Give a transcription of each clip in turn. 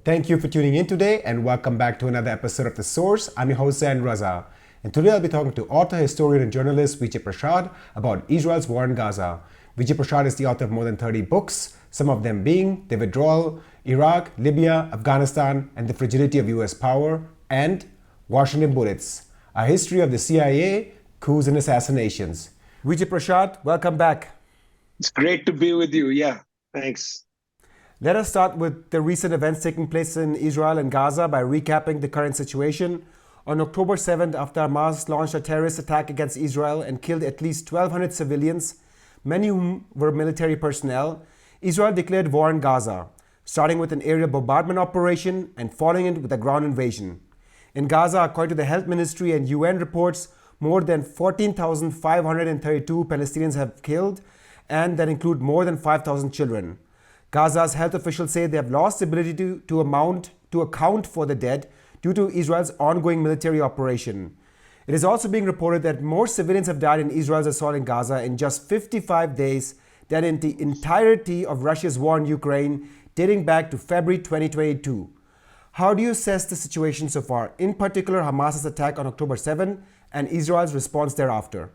Thank you for tuning in today and welcome back to another episode of The Source. I'm your host, Zain Raza. And today I'll be talking to author, historian, and journalist Vijay Prashad about Israel's war in Gaza. Vijay Prashad is the author of more than 30 books, some of them being The Withdrawal, Iraq, Libya, Afghanistan, and the Fragility of US Power, and Washington Bullets, A History of the CIA, Coups and Assassinations. Vijay Prashad, welcome back. It's great to be with you. Yeah, thanks. Let us start with the recent events taking place in Israel and Gaza by recapping the current situation. On October 7th, after Hamas launched a terrorist attack against Israel and killed at least 1,200 civilians, many of whom were military personnel, Israel declared war in Gaza, starting with an aerial bombardment operation and following it with a ground invasion. In Gaza, according to the Health Ministry and UN reports, more than 14,532 Palestinians have killed, and that include more than 5,000 children. Gaza's health officials say they have lost the ability to account for the dead due to Israel's ongoing military operation. It is also being reported that more civilians have died in Israel's assault in Gaza in just 55 days than in the entirety of Russia's war in Ukraine, dating back to February 2022. How do you assess the situation so far, in particular Hamas's attack on October 7 and Israel's response thereafter?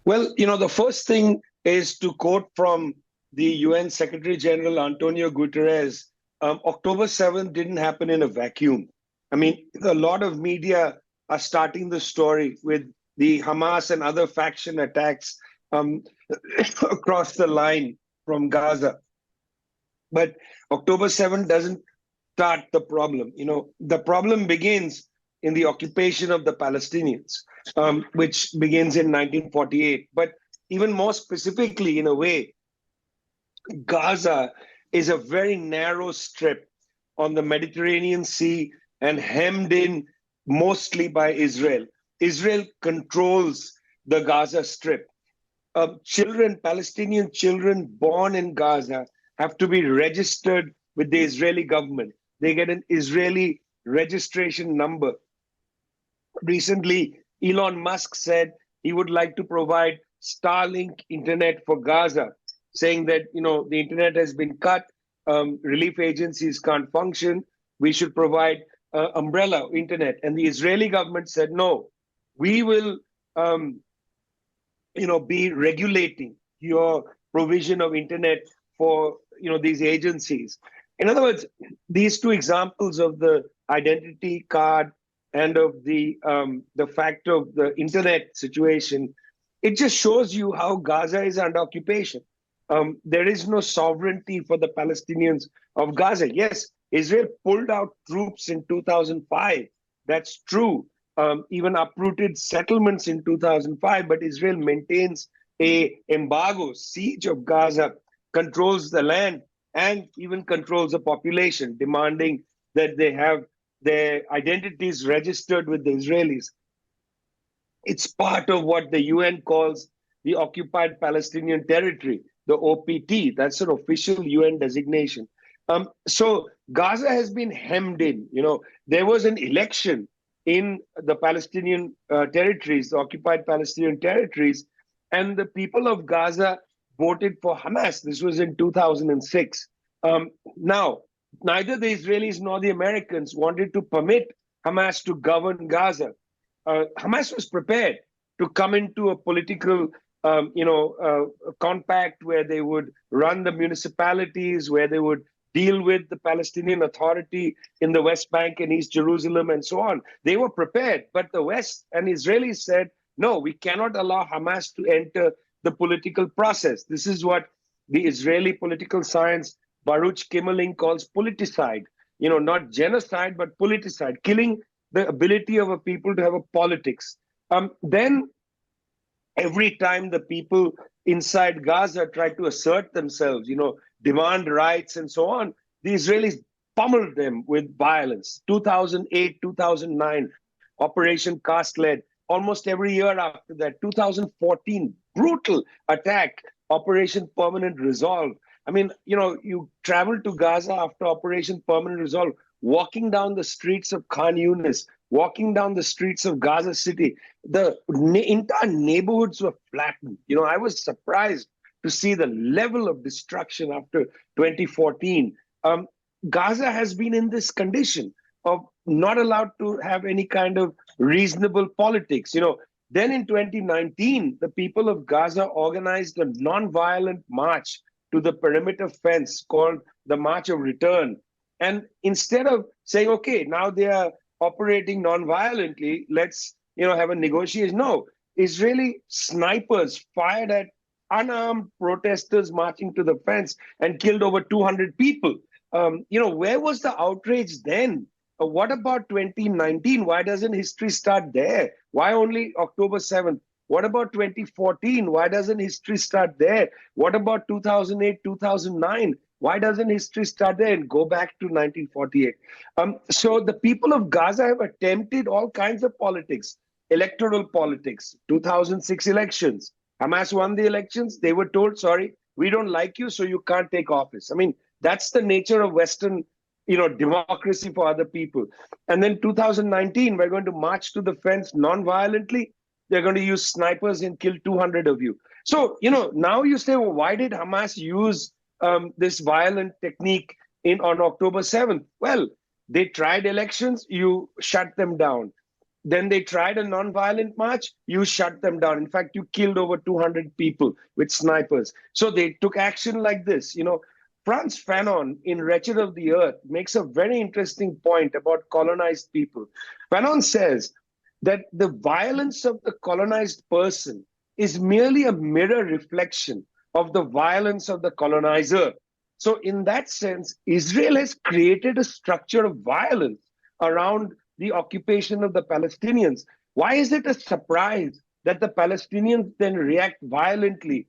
Well, the first thing is to quote from the UN Secretary General Antonio Guterres. October 7th didn't happen in a vacuum. I mean, a lot of media are starting the story with the Hamas and other faction attacks across the line from Gaza. But October 7th doesn't start the problem. The problem begins in the occupation of the Palestinians, which begins in 1948. But even more specifically, in a way, Gaza is a very narrow strip on the Mediterranean Sea and hemmed in mostly by Israel. Israel controls the Gaza Strip. Palestinian children born in Gaza have to be registered with the Israeli government. They get an Israeli registration number. Recently, Elon Musk said he would like to provide Starlink internet for Gaza, saying that, the internet has been cut, relief agencies can't function, we should provide umbrella internet. And the Israeli government said, no, we will, be regulating your provision of internet for, these agencies. In other words, these two examples of the identity card and of the fact of the internet situation, it just shows you how Gaza is under occupation. There is no sovereignty for the Palestinians of Gaza. Yes, Israel pulled out troops in 2005. That's true. Even uprooted settlements in 2005. But Israel maintains an embargo, siege of Gaza, controls the land, and even controls the population, demanding that they have their identities registered with the Israelis. It's part of what the UN calls the Occupied Palestinian Territory, the OPT. That's an official UN designation. So Gaza has been hemmed in. There was an election in the Palestinian territories, the occupied Palestinian territories, and the people of Gaza voted for Hamas. This was in 2006. Now, neither the Israelis nor the Americans wanted to permit Hamas to govern Gaza. Hamas was prepared to come into a political compact where they would run the municipalities, where they would deal with the Palestinian Authority in the West Bank and East Jerusalem and so on. They were prepared, but the West and Israelis said, no, we cannot allow Hamas to enter the political process. This is what the Israeli political science Baruch Kimmerling calls politicide. Not genocide, but politicide, killing the ability of a people to have a politics. Then every time the people inside Gaza tried to assert themselves, demand rights and so on, the Israelis pummeled them with violence. 2008, 2009, Operation Cast Lead. Almost every year after that, 2014, brutal attack, Operation Permanent Resolve. I mean, you travel to Gaza after Operation Permanent Resolve, walking down the streets of Khan Yunis, walking down the streets of Gaza City, the entire neighborhoods were flattened. I was surprised to see the level of destruction after 2014. Gaza has been in this condition of not allowed to have any kind of reasonable politics. Then in 2019, the people of Gaza organized a non-violent march to the perimeter fence called the March of Return. And instead of saying, okay, now they are operating non-violently, let's have a negotiation. No, Israeli snipers fired at unarmed protesters marching to the fence and killed over 200 people. Where was the outrage then? What about 2019? Why doesn't history start there? Why only October 7th? What about 2014? Why doesn't history start there? What about 2008, 2009? Why doesn't history start there and go back to 1948? So the people of Gaza have attempted all kinds of politics, electoral politics, 2006 elections. Hamas won the elections. They were told, sorry, we don't like you, so you can't take office. I mean, that's the nature of Western democracy for other people. And then 2019, we're going to march to the fence non-violently. They're going to use snipers and kill 200 of you. So, now you say, well, why did Hamas use this violent technique on October 7th? Well, they tried elections, you shut them down. Then they tried a non-violent march, you shut them down. In fact, you killed over 200 people with snipers. So they took action like this. Frantz Fanon in Wretched of the Earth makes a very interesting point about colonized people. Fanon says that the violence of the colonized person is merely a mirror reflection of the violence of the colonizer. So in that sense, Israel has created a structure of violence around the occupation of the Palestinians. Why is it a surprise that the Palestinians then react violently?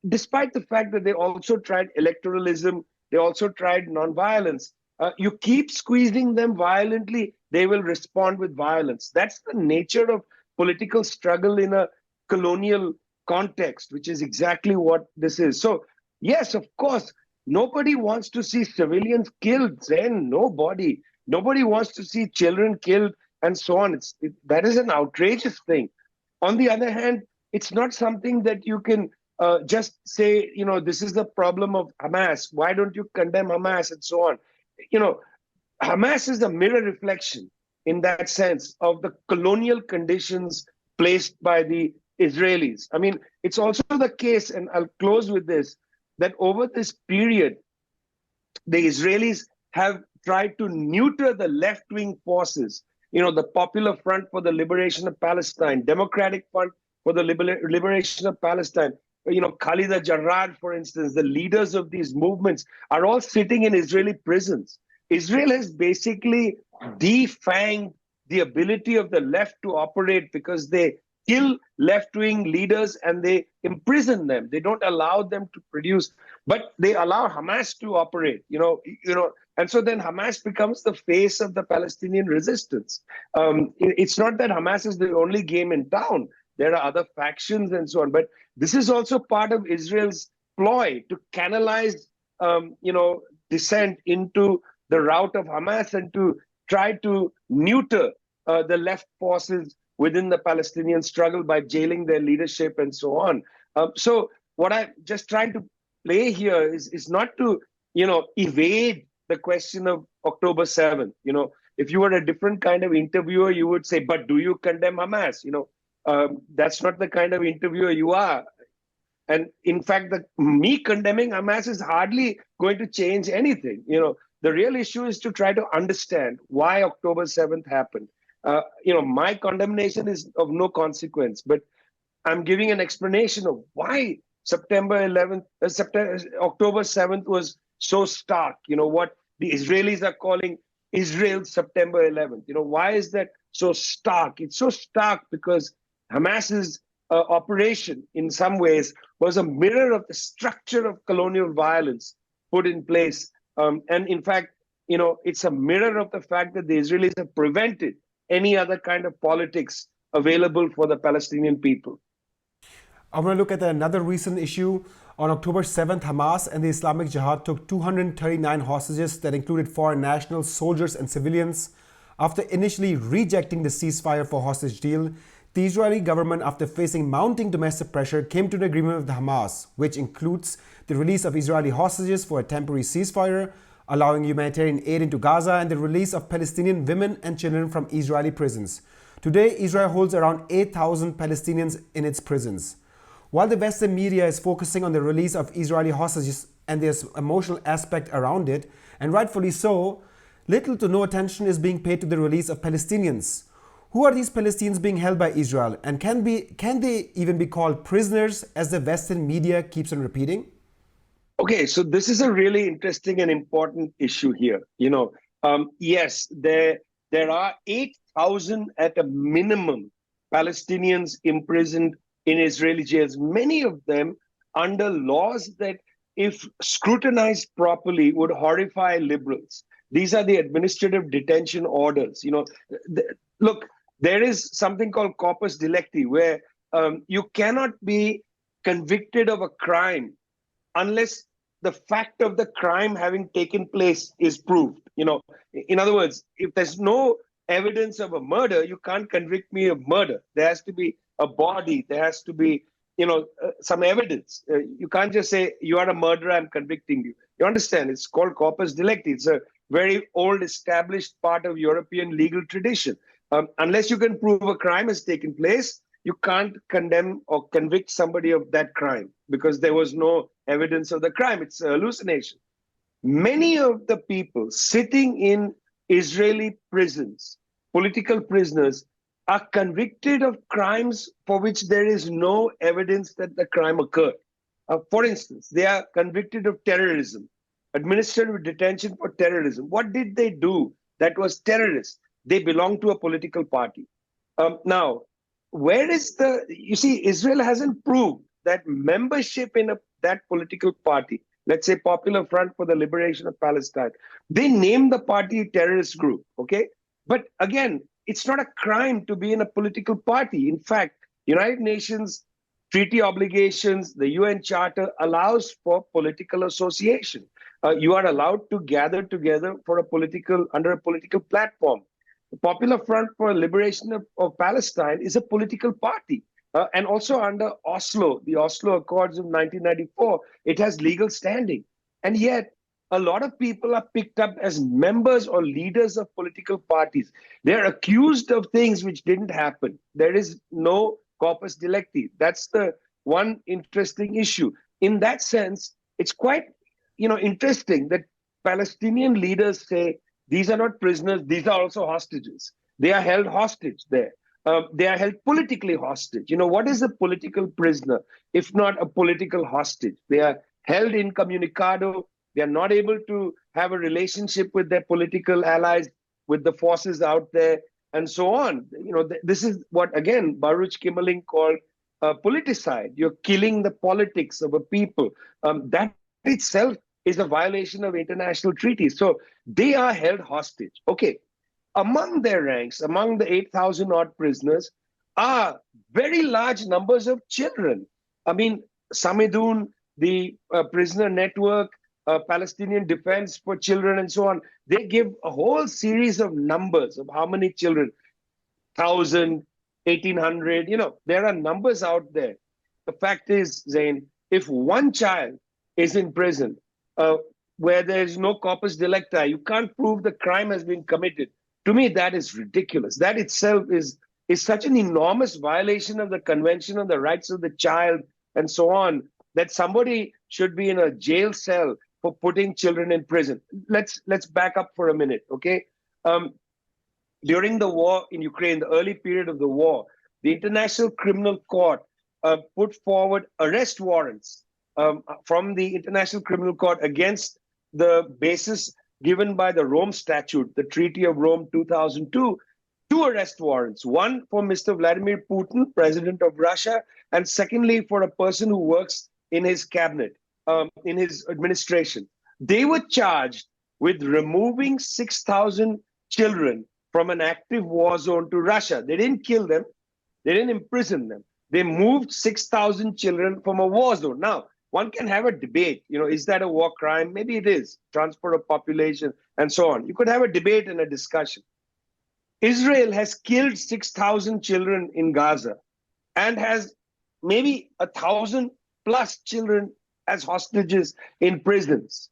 Despite the fact that they also tried electoralism, they also tried nonviolence. You keep squeezing them violently, they will respond with violence. That's the nature of political struggle in a colonial context, which is exactly what this is. So, yes, of course, nobody wants to see civilians killed, then nobody. Nobody wants to see children killed and so on. That is an outrageous thing. On the other hand, it's not something that you can just say, this is the problem of Hamas. Why don't you condemn Hamas and so on? Hamas is a mirror reflection in that sense of the colonial conditions placed by the Israelis. I mean, it's also the case, and I'll close with this, that over this period, the Israelis have tried to neuter the left-wing forces, the Popular Front for the Liberation of Palestine, Democratic Front for the Liberation of Palestine, Khalid al-Jarrad, for instance, the leaders of these movements are all sitting in Israeli prisons. Israel has basically defanged the ability of the left to operate because they kill left-wing leaders and they imprison them. They don't allow them to produce, but they allow Hamas to operate, and so then Hamas becomes the face of the Palestinian resistance. It's not that Hamas is the only game in town. There are other factions and so on, but this is also part of Israel's ploy to canalize, dissent into the route of Hamas and to try to neuter the left forces within the Palestinian struggle by jailing their leadership and so on. So what I'm just trying to play here is not to, evade the question of October 7th. If you were a different kind of interviewer, you would say, but do you condemn Hamas? That's not the kind of interviewer you are. And in fact, me condemning Hamas is hardly going to change anything. The real issue is to try to understand why October 7th happened. My condemnation is of no consequence, but I'm giving an explanation of why October 7th was so stark. What the Israelis are calling Israel's September 11th. Why is that so stark? It's so stark because Hamas's operation, in some ways, was a mirror of the structure of colonial violence put in place. And in fact, it's a mirror of the fact that the Israelis have prevented any other kind of politics available for the Palestinian people. I want to look at another recent issue. On October 7th, Hamas and the Islamic Jihad took 239 hostages that included foreign nationals, soldiers, and civilians. After initially rejecting the ceasefire for hostage deal, the Israeli government, after facing mounting domestic pressure, came to an agreement with Hamas, which includes the release of Israeli hostages for a temporary ceasefire, allowing humanitarian aid into Gaza, and the release of Palestinian women and children from Israeli prisons. Today, Israel holds around 8,000 Palestinians in its prisons. While the Western media is focusing on the release of Israeli hostages and there's emotional aspect around it, and rightfully so, little to no attention is being paid to the release of Palestinians. Who are these Palestinians being held by Israel, and can they even be called prisoners, as the Western media keeps on repeating? Okay, so this is a really interesting and important issue here. Yes, there are 8,000 at a minimum Palestinians imprisoned in Israeli jails, many of them under laws that, if scrutinized properly, would horrify liberals. These are the administrative detention orders. Look, there is something called corpus delicti, where you cannot be convicted of a crime unless the fact of the crime having taken place is proved. In other words, if there's no evidence of a murder, you can't convict me of murder. There has to be a body. There has to be, some evidence. You can't just say, you are a murderer, I'm convicting you. You understand? It's called corpus delicti. It's a very old established part of European legal tradition. Unless you can prove a crime has taken place, you can't condemn or convict somebody of that crime because there was no evidence of the crime. It's a hallucination. Many of the people sitting in Israeli prisons, political prisoners, are convicted of crimes for which there is no evidence that the crime occurred. For instance, they are convicted of terrorism, administrative detention for terrorism. What did they do that was terrorist? They belong to a political party. Now, where is you see, Israel hasn't proved that membership in that political party, let's say Popular Front for the Liberation of Palestine, they named the party a terrorist group, okay? But again, it's not a crime to be in a political party. In fact, United Nations treaty obligations, the UN Charter allows for political association. You are allowed to gather together for under a political platform. The Popular Front for Liberation of Palestine is a political party. And also under Oslo, the Oslo Accords of 1994, it has legal standing. And yet, a lot of people are picked up as members or leaders of political parties. They're accused of things which didn't happen. There is no corpus delicti. That's the one interesting issue. In that sense, it's quite interesting that Palestinian leaders say, these are not prisoners, these are also hostages. They are held hostage there. They are held politically hostage. What is a political prisoner if not a political hostage? They are held incommunicado. They are not able to have a relationship with their political allies, with the forces out there, and so on. This is what, again, Baruch Kimmerling called politicide. You're killing the politics of a people. That itself is a violation of international treaties. So they are held hostage. Okay. Among their ranks, among the 8,000 odd prisoners, are very large numbers of children. I mean, Samidun, the prisoner network, Palestinian Defense for Children, and so on, they give a whole series of numbers of how many children, 1,000, 1,800, there are numbers out there. The fact is, Zain, if one child is in prison where there is no corpus delicti, you can't prove the crime has been committed. To me, that is ridiculous. That itself is such an enormous violation of the Convention on the Rights of the Child and so on, that somebody should be in a jail cell for putting children in prison. Let's back up for a minute, okay? During the war in Ukraine, the early period of the war, the International Criminal Court put forward arrest warrants from the International Criminal Court against the basis given by the Rome Statute, the Treaty of Rome 2002, two arrest warrants. One for Mr. Vladimir Putin, president of Russia, and secondly for a person who works in his cabinet, in his administration. They were charged with removing 6,000 children from an active war zone to Russia. They didn't kill them. They didn't imprison them. They moved 6,000 children from a war zone. Now, one can have a debate, is that a war crime? Maybe it is, transport of population and so on. You could have a debate and a discussion. Israel has killed 6,000 children in Gaza and has maybe 1,000 plus children as hostages in prisons.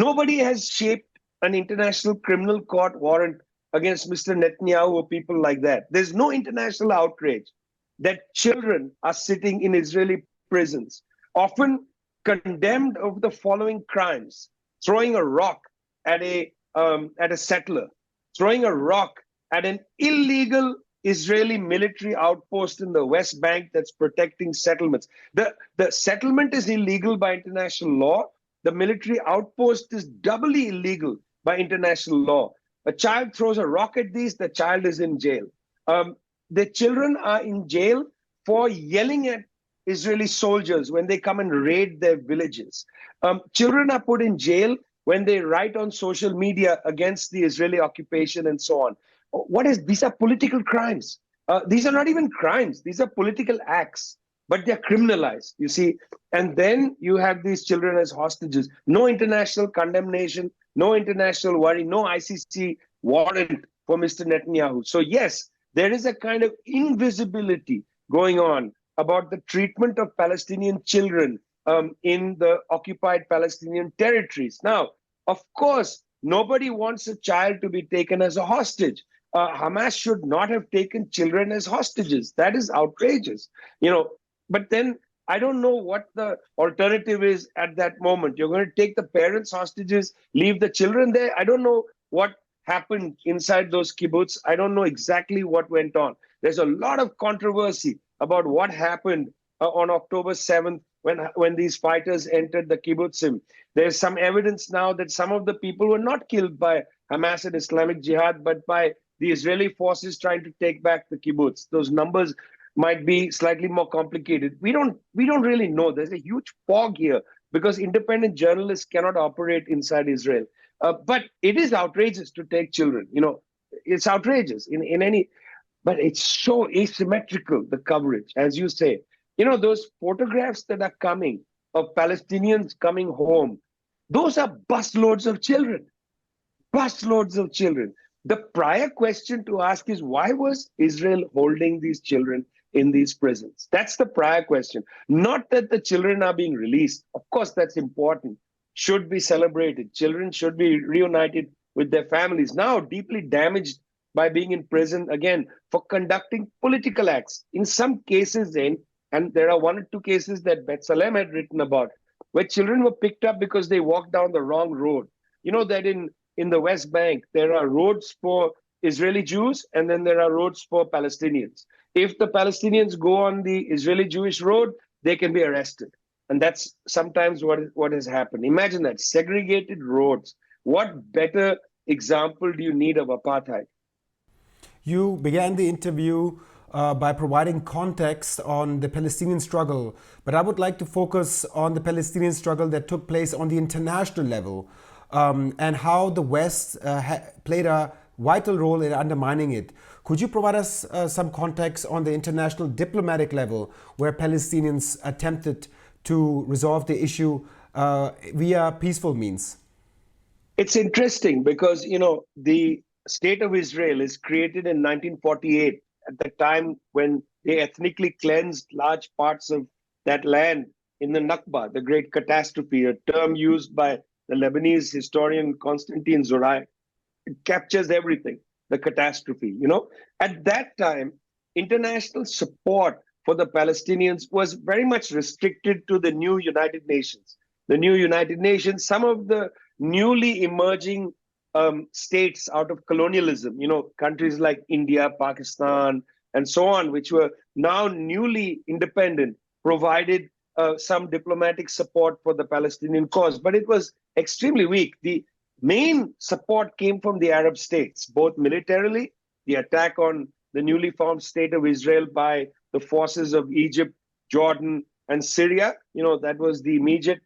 Nobody has shaped an international criminal court warrant against Mr. Netanyahu or people like that. There's no international outrage that children are sitting in Israeli prisons, often condemned of the following crimes: throwing a rock at a settler, throwing a rock at an illegal Israeli military outpost in the West Bank that's protecting settlements. The settlement is illegal by international law. The military outpost is doubly illegal by international law. A child throws a rock at these, the child is in jail. The children are in jail for yelling at Israeli soldiers when they come and raid their villages. Children are put in jail when they write on social media against the Israeli occupation and so on. These are political crimes. These are not even crimes. These are political acts, but they're criminalized, you see. And then you have these children as hostages. No international condemnation, no international worry, no ICC warrant for Mr. Netanyahu. So yes, there is a kind of invisibility going on about the treatment of Palestinian children in the occupied Palestinian territories. Now, of course, nobody wants a child to be taken as a hostage. Hamas should not have taken children as hostages. That is outrageous, But then I don't know what the alternative is at that moment. You're going to take the parents hostages, leave the children there. I don't know what happened inside those kibbutz. I don't know exactly what went on. There's a lot of controversy about what happened on October 7th when these fighters entered the kibbutzim. There's some evidence now that some of the people were not killed by Hamas and Islamic Jihad, but by the Israeli forces trying to take back the kibbutz. Those numbers might be slightly more complicated. We don't really know. There's a huge fog here because independent journalists cannot operate inside Israel. But it is outrageous to take children. It's outrageous in any, but it's so asymmetrical, the coverage, as you say. Those photographs that are coming of Palestinians coming home, those are busloads of children. Busloads of children. The prior question to ask is, why was Israel holding these children in these prisons? That's the prior question. Not that the children are being released. Of course, that's important. Should be celebrated. Children should be reunited with their families. Now deeply damaged by being in prison, again, for conducting political acts. In some cases, and there are 1 or 2 cases that Betsalem had written about, where children were picked up because they walked down the wrong road. You know that in the West Bank, there are roads for Israeli Jews, and then there are roads for Palestinians. If the Palestinians go on the Israeli Jewish road, they can be arrested. And that's sometimes what has happened. Imagine that, segregated roads. What better example do you need of apartheid? You began the interview by providing context on the Palestinian struggle, but I would like to focus on the Palestinian struggle that took place on the international level and how the West played a vital role in undermining it. Could you provide us some context on the international diplomatic level where Palestinians attempted to resolve the issue via peaceful means? It's interesting because, the State of Israel is created in 1948 at the time when they ethnically cleansed large parts of that land in the Nakba, the great catastrophe, a term used by the Lebanese historian Constantine Zorai. It captures everything, the catastrophe, At that time, international support for the Palestinians was very much restricted to the new United Nations. The new United Nations, some of the newly emerging states out of colonialism, countries like India, Pakistan, and so on, which were now newly independent, provided some diplomatic support for the Palestinian cause. But it was extremely weak. The main support came from the Arab states, both militarily, the attack on the newly formed state of Israel by the forces of Egypt, Jordan, and Syria. That was the immediate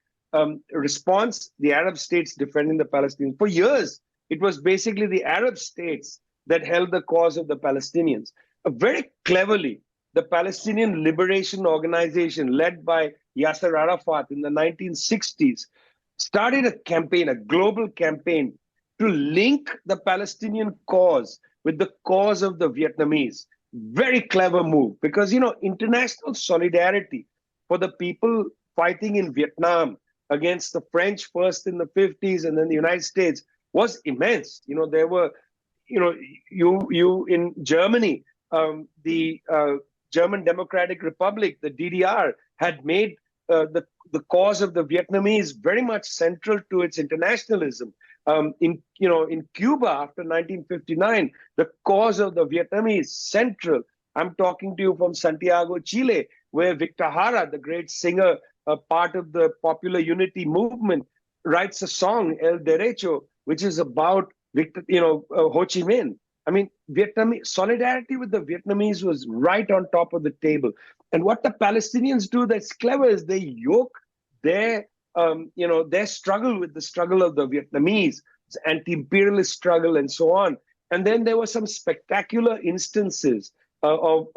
response, the Arab states defending the Palestinians. For years, it was basically the Arab states that held the cause of the Palestinians. Very cleverly, the Palestinian Liberation Organization, led by Yasser Arafat in the 1960s, started a campaign, a global campaign, to link the Palestinian cause with the cause of the Vietnamese. Very clever move, because, international solidarity for the people fighting in Vietnam against the French first in the 50s and then the United States was immense. There were, you in Germany, the German Democratic Republic, the DDR, had made the cause of the Vietnamese very much central to its internationalism. In Cuba after 1959, the cause of the Vietnamese central. I'm talking to you from Santiago, Chile, where Victor Jara, the great singer, part of the popular unity movement, writes a song, El Derecho, which is about Ho Chi Minh. I mean, Vietnamese solidarity with the Vietnamese was right on top of the table. And what the Palestinians do that's clever is they yoke their struggle with the struggle of the Vietnamese, anti-imperialist struggle, and so on. And then there were some spectacular instances of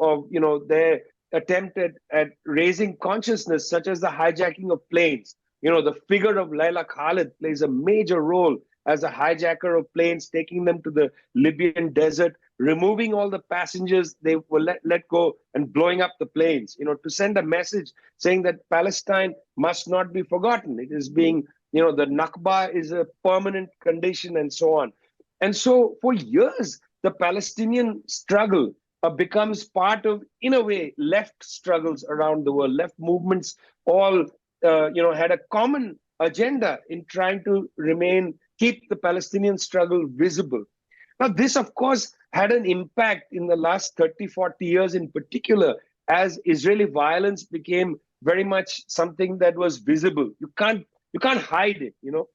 their attempt at raising consciousness, such as the hijacking of planes. The figure of Laila Khalid plays a major role as a hijacker of planes, taking them to the Libyan desert, removing all the passengers they were let go and blowing up the planes, to send a message saying that Palestine must not be forgotten. It is being, the Nakba is a permanent condition and so on. And so for years, the Palestinian struggle becomes part of, in a way, left struggles around the world. Left movements all, had a common agenda in trying to keep the Palestinian struggle visible. Now, this, of course, had an impact in the last 30, 40 years in particular, as Israeli violence became very much something that was visible. You can't hide it, you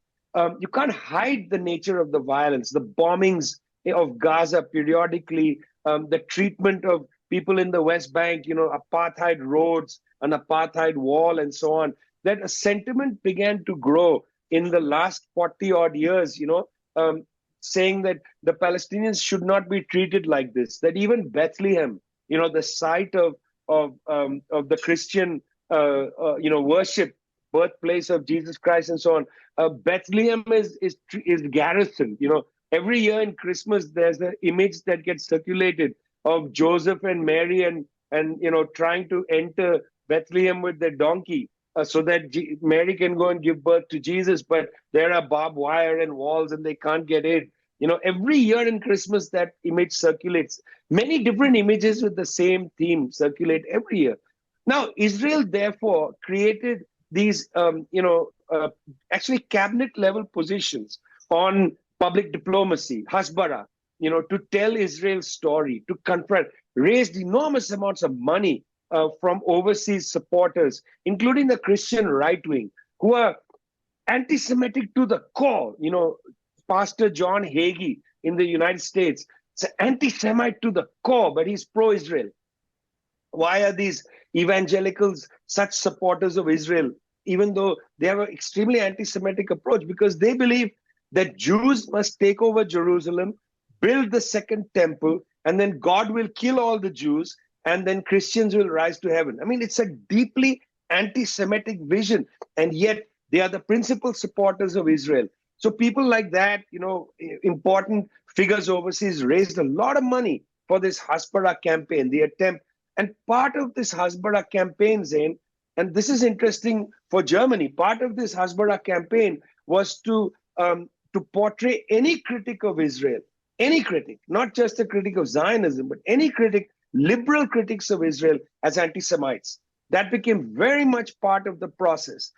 can't hide the nature of the violence, the bombings of Gaza periodically, the treatment of people in the West Bank, apartheid roads, an apartheid wall, and so on. That a sentiment began to grow in the last 40 odd years, saying that the Palestinians should not be treated like this, that even Bethlehem, the site of the Christian, worship, birthplace of Jesus Christ and so on, Bethlehem is garrisoned. Every year in Christmas, there's an image that gets circulated of Joseph and Mary and trying to enter Bethlehem with their donkey. So that Mary can go and give birth to Jesus, but there are barbed wire and walls and they can't get in. Every year in Christmas, that image circulates. Many different images with the same theme circulate every year. Now, Israel, therefore, created these, actually cabinet level positions on public diplomacy, Hasbara, to tell Israel's story, to confront, raised enormous amounts of money from overseas supporters, including the Christian right wing, who are anti-Semitic to the core. Pastor John Hagee in the United States, is anti-Semite to the core, but he's pro-Israel. Why are these evangelicals such supporters of Israel, even though they have an extremely anti-Semitic approach? Because they believe that Jews must take over Jerusalem, build the second temple, and then God will kill all the Jews, and then Christians will rise to heaven. I mean, it's a deeply anti-Semitic vision, and yet they are the principal supporters of Israel. So people like that, important figures overseas raised a lot of money for this Hasbara campaign, the attempt. And part of this Hasbara campaign, Zain, and this is interesting for Germany, part of this Hasbara campaign was to portray any critic of Israel, any critic, not just a critic of Zionism, but any critic, liberal critics of Israel, as anti-Semites. That became very much part of the process.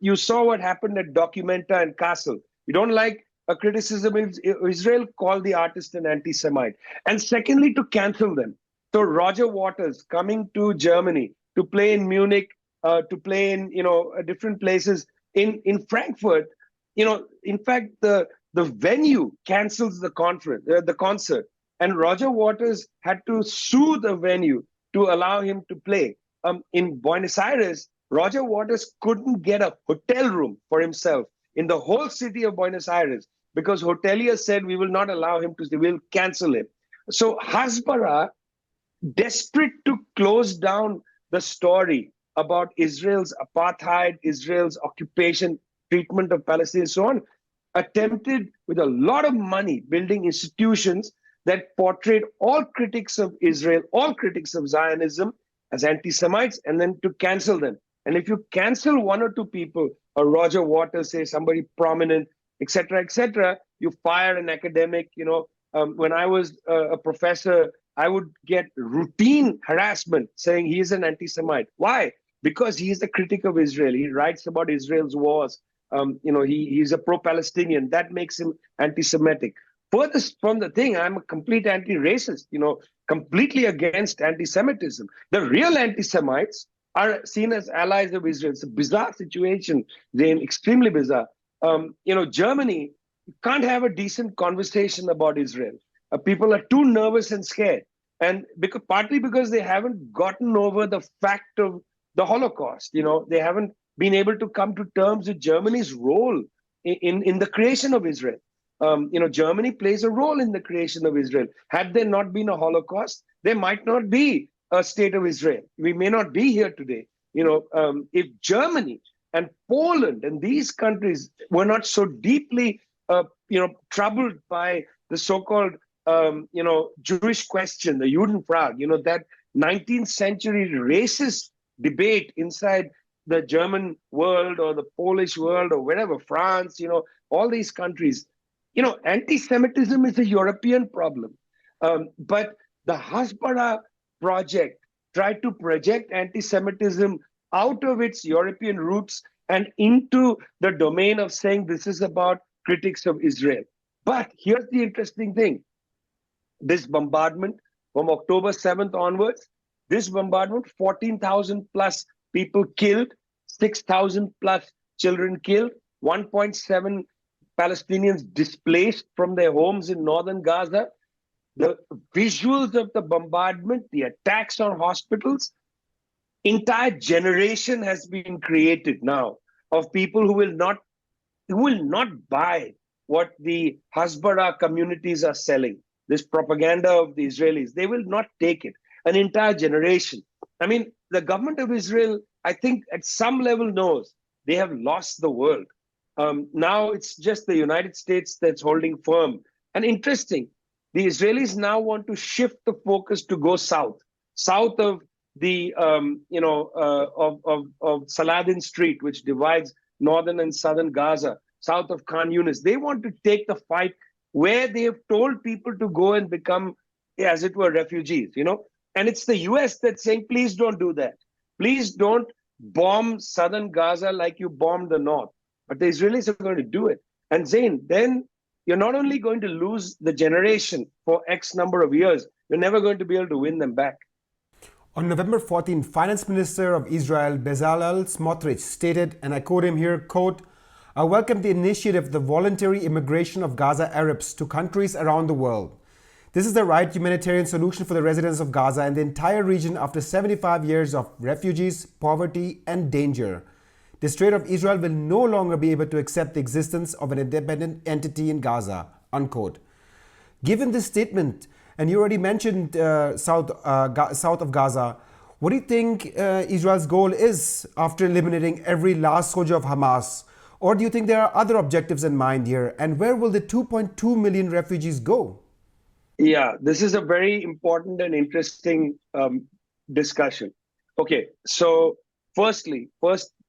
You saw what happened at Documenta and Kassel. You don't like a criticism of Israel, call the artist an anti-Semite. And secondly, to cancel them. So Roger Waters coming to Germany to play in Munich, to play in different places in Frankfurt. In fact, the venue cancels the concert, and Roger Waters had to sue the venue to allow him to play. In Buenos Aires, Roger Waters couldn't get a hotel room for himself in the whole city of Buenos Aires because hoteliers said, we will not allow him to stay, we'll cancel him. So Hasbara, desperate to close down the story about Israel's apartheid, Israel's occupation, treatment of Palestinians, so on, attempted with a lot of money building institutions that portrayed all critics of Israel, all critics of Zionism as anti-Semites, and then to cancel them. And if you cancel one or two people a Roger Waters, say somebody prominent, etc., you fire an academic. When I was a professor, I would get routine harassment saying he is an anti-Semite. Why? Because he is a critic of Israel. He writes about Israel's wars. He's a pro-Palestinian. That makes him anti-Semitic. Furthest from the thing, I'm a complete anti-racist, completely against anti-Semitism. The real anti-Semites are seen as allies of Israel. It's a bizarre situation, Zain, extremely bizarre. Germany can't have a decent conversation about Israel. People are too nervous and scared. And partly because they haven't gotten over the fact of the Holocaust. They haven't been able to come to terms with Germany's role in the creation of Israel. Germany plays a role in the creation of Israel. Had there not been a Holocaust, there might not be a state of Israel. We may not be here today. If Germany and Poland and these countries were not so deeply, troubled by the so-called, Jewish question, the Judenfrage, that 19th century racist debate inside the German world or the Polish world or wherever, France, all these countries. Anti-Semitism is a European problem. But the Hezbollah project tried to project anti-Semitism out of its European roots and into the domain of saying this is about critics of Israel. But here's the interesting thing. This bombardment from October 7th onwards, 14,000 plus people killed, 6,000 plus children killed, 1.7 Palestinians displaced from their homes in northern Gaza. The visuals of the bombardment, the attacks on hospitals, entire generation has been created now of people who will not buy what the Hezbollah communities are selling, this propaganda of the Israelis. They will not take it. An entire generation. I mean, the government of Israel, I think at some level knows they have lost the world. Now it's just the United States that's holding firm. And interesting, the Israelis now want to shift the focus to go south of the of Saladin Street, which divides northern and southern Gaza, south of Khan Yunis. They want to take the fight where they have told people to go and become, as it were, refugees. And it's the US that's saying, please don't do that. Please don't bomb southern Gaza like you bombed the north. But the Israelis are going to do it. And Zain, then you're not only going to lose the generation for X number of years, you're never going to be able to win them back. On November 14, Finance Minister of Israel, Bezalel Smotrich, stated, and I quote him here, quote, "I welcome the initiative of the voluntary immigration of Gaza Arabs to countries around the world. This is the right humanitarian solution for the residents of Gaza and the entire region after 75 years of refugees, poverty, and danger. The State of Israel will no longer be able to accept the existence of an independent entity in Gaza," unquote. Given this statement, and you already mentioned south of Gaza, what do you think Israel's goal is after eliminating every last soldier of Hamas? Or do you think there are other objectives in mind here? And where will the 2.2 million refugees go? Yeah, this is a very important and interesting discussion. Okay, so first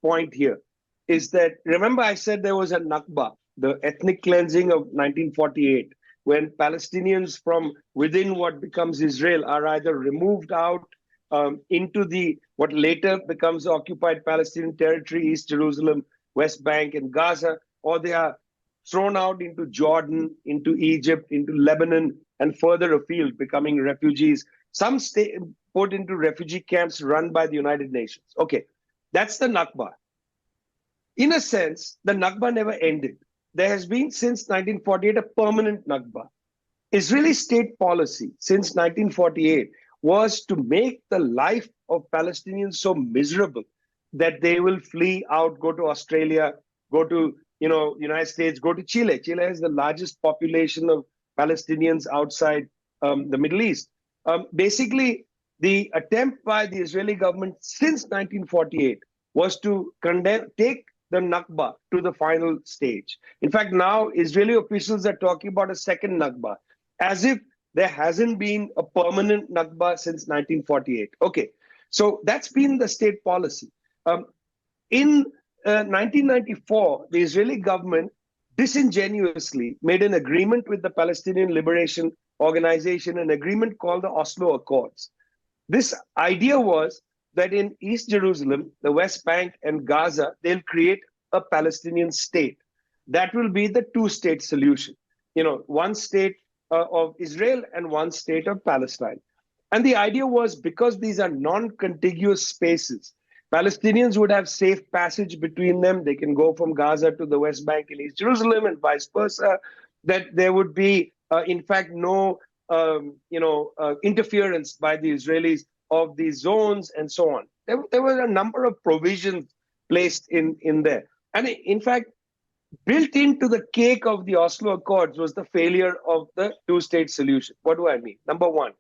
point here is that, remember I said there was a Nakba, the ethnic cleansing of 1948, when Palestinians from within what becomes Israel are either removed out into what later becomes occupied Palestinian territory, East Jerusalem, West Bank, and Gaza, or they are thrown out into Jordan, into Egypt, into Lebanon, and further afield, becoming refugees. Some stay put into refugee camps run by the United Nations. Okay, that's the Nakba. In a sense, the Nakba never ended. There has been since 1948 a permanent Nakba. Israeli state policy since 1948 was to make the life of Palestinians so miserable that they will flee out, go to Australia, go to United States, go to Chile. Chile has the largest population of Palestinians outside the Middle East. Basically, the attempt by the Israeli government since 1948 was to take the Nakba to the final stage. In fact, now Israeli officials are talking about a second Nakba, as if there hasn't been a permanent Nakba since 1948. Okay, so that's been the state policy. In 1994, the Israeli government disingenuously made an agreement with the Palestinian Liberation Organization, an agreement called the Oslo Accords. This idea was that in East Jerusalem, the West Bank, and Gaza, they'll create a Palestinian state. That will be the two-state solution. One state of Israel and one state of Palestine. And the idea was, because these are non-contiguous spaces, Palestinians would have safe passage between them. They can go from Gaza to the West Bank and East Jerusalem and vice versa. That there would be, in fact, no interference by the Israelis of these zones and so on. There were a number of provisions placed in there. And in fact, built into the cake of the Oslo Accords was the failure of the two-state solution. What do I mean? Number one,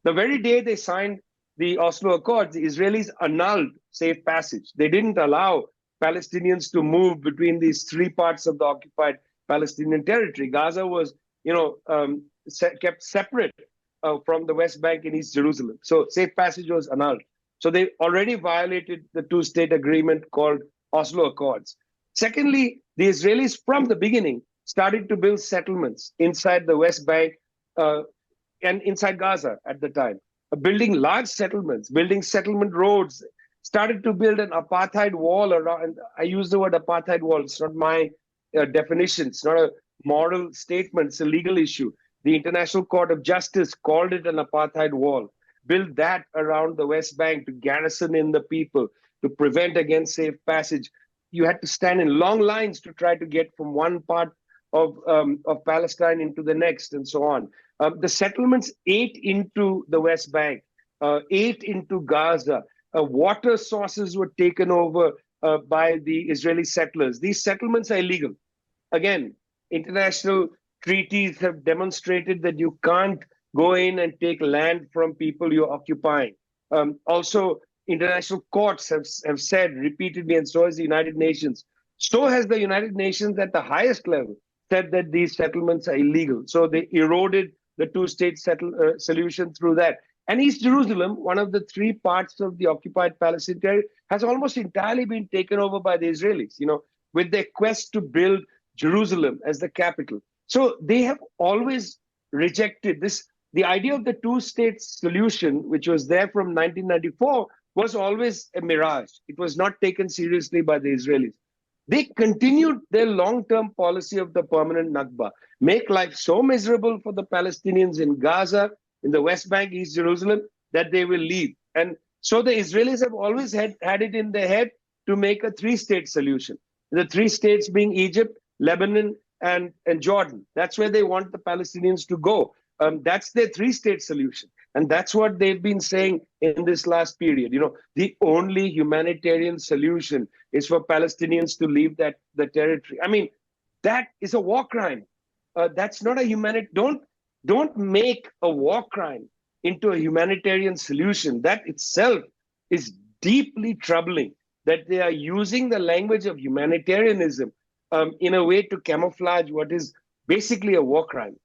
the very day they signed the Oslo Accords, the Israelis annulled safe passage. They didn't allow Palestinians to move between these three parts of the occupied Palestinian territory. Gaza was, kept separate from the West Bank and East Jerusalem. So safe passage was annulled. So they already violated the two-state agreement called Oslo Accords. Secondly, the Israelis from the beginning started to build settlements inside the West Bank and inside Gaza at the time, building large settlements, building settlement roads, started to build an apartheid wall around. I use the word apartheid wall. It's not my definition. It's not a moral statement. It's a legal issue. The International Court of Justice called it an apartheid wall. Build that around the West Bank to garrison in the people, to prevent against safe passage. You had to stand in long lines to try to get from one part of Palestine into the next, and so on. The settlements ate into the West Bank, ate into Gaza. Water sources were taken over by the Israeli settlers. These settlements are illegal. Again, international treaties have demonstrated that you can't go in and take land from people you're occupying. Also, international courts have said repeatedly, and so has the United Nations. So has the United Nations at the highest level said that these settlements are illegal. So they eroded the two-state solution through that. And East Jerusalem, one of the three parts of the occupied Palestinian territory, has almost entirely been taken over by the Israelis, with their quest to build Jerusalem as the capital. So they have always rejected this. The idea of the two-state solution, which was there from 1994, was always a mirage. It was not taken seriously by the Israelis. They continued their long-term policy of the permanent Nakba, make life so miserable for the Palestinians in Gaza, in the West Bank, East Jerusalem, that they will leave. And so the Israelis have always had it in their head to make a three-state solution. The three states being Egypt, Lebanon, and Jordan. That's where they want the Palestinians to go. That's their three-state solution. And that's what they've been saying in this last period. The only humanitarian solution is for Palestinians to leave the territory. I mean, that is a war crime. That's not a humanitarian. Don't make a war crime into a humanitarian solution. That itself is deeply troubling, that they are using the language of humanitarianism in a way to camouflage what is basically a war crime.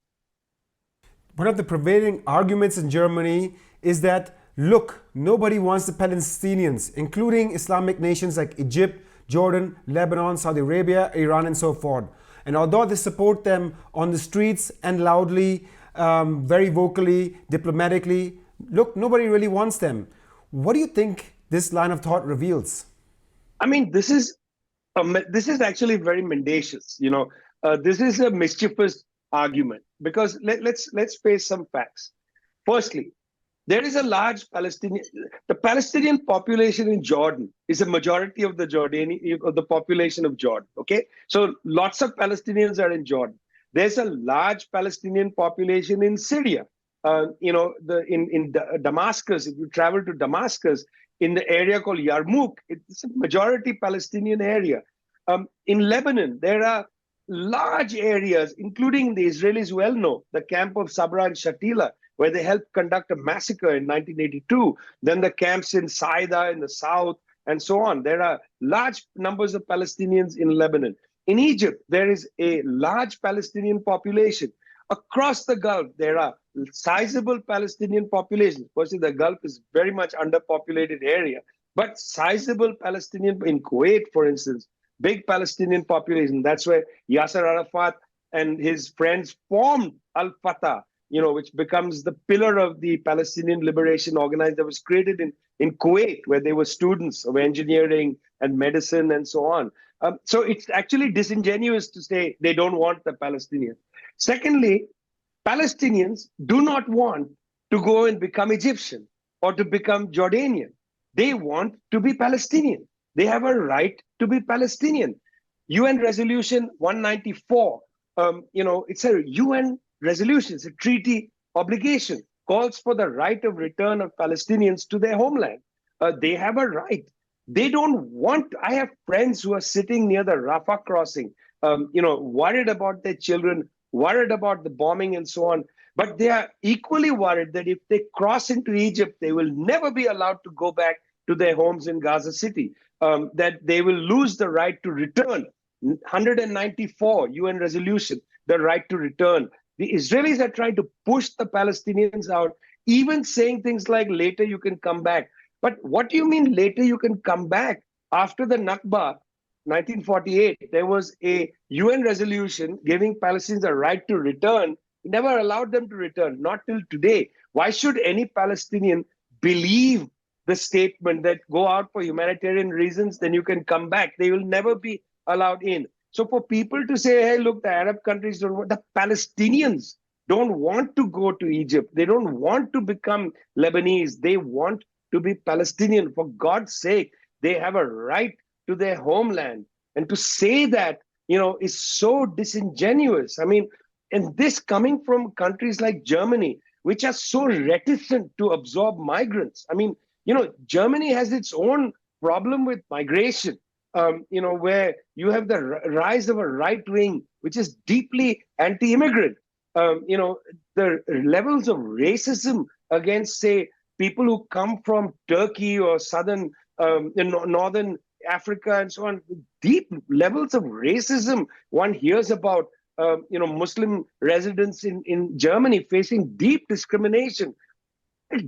One of the prevailing arguments in Germany is that, look, nobody wants the Palestinians, including Islamic nations like Egypt, Jordan, Lebanon, Saudi Arabia, Iran, and so forth. And although they support them on the streets and loudly, very vocally, diplomatically, look, nobody really wants them. What do you think this line of thought reveals? I mean, this is actually very mendacious. This is a mischievous argument, because let's face some facts. Firstly, there is a large the Palestinian population in Jordan is a majority of the population of Jordan. Okay, so lots of Palestinians are in Jordan. There's a large Palestinian population in Syria. In Damascus, if you travel to Damascus, in the area called Yarmouk, it's a majority Palestinian area. In Lebanon, there are large areas, including the Israelis well know, the camp of Sabra and Shatila, where they helped conduct a massacre in 1982, then the camps in Saida in the south, and so on. There are large numbers of Palestinians in Lebanon. In Egypt, there is a large Palestinian population. Across the Gulf, there are sizable Palestinian populations. Of course, the Gulf is very much underpopulated area, but sizable Palestinian, in Kuwait, for instance, big Palestinian population. That's where Yasser Arafat and his friends formed Al-Fatah, which becomes the pillar of the Palestinian Liberation Organization that was created in Kuwait, where they were students of engineering and medicine and so on. So it's actually disingenuous to say they don't want the Palestinians. Secondly, Palestinians do not want to go and become Egyptian or to become Jordanian. They want to be Palestinian. They have a right to be Palestinian. UN Resolution 194, it's a UN resolution, it's a treaty obligation, calls for the right of return of Palestinians to their homeland. They have a right. They don't want, I have friends who are sitting near the Rafah crossing, worried about their children, worried about the bombing and so on. But they are equally worried that if they cross into Egypt, they will never be allowed to go back to their homes in Gaza City, that they will lose the right to return. 194 UN resolution, the right to return. The Israelis are trying to push the Palestinians out, even saying things like later you can come back. But what do you mean later you can come back? After the Nakba, 1948, there was a UN resolution giving Palestinians a right to return. It never allowed them to return, not till today. Why should any Palestinian believe the statement that go out for humanitarian reasons, then you can come back? They will never be allowed in. So for people to say, hey, look, the Arab countries don't want, the Palestinians don't want to go to Egypt. They don't want to become Lebanese. They want to be Palestinian. For God's sake, they have a right to their homeland. And to say that, is so disingenuous. I mean, and this coming from countries like Germany, which are so reticent to absorb migrants. I mean, Germany has its own problem with migration, where you have the rise of a right wing, which is deeply anti-immigrant. The levels of racism against, say, people who come from Turkey or southern, northern Africa and so on, deep levels of racism one hears about, Muslim residents in Germany facing deep discrimination.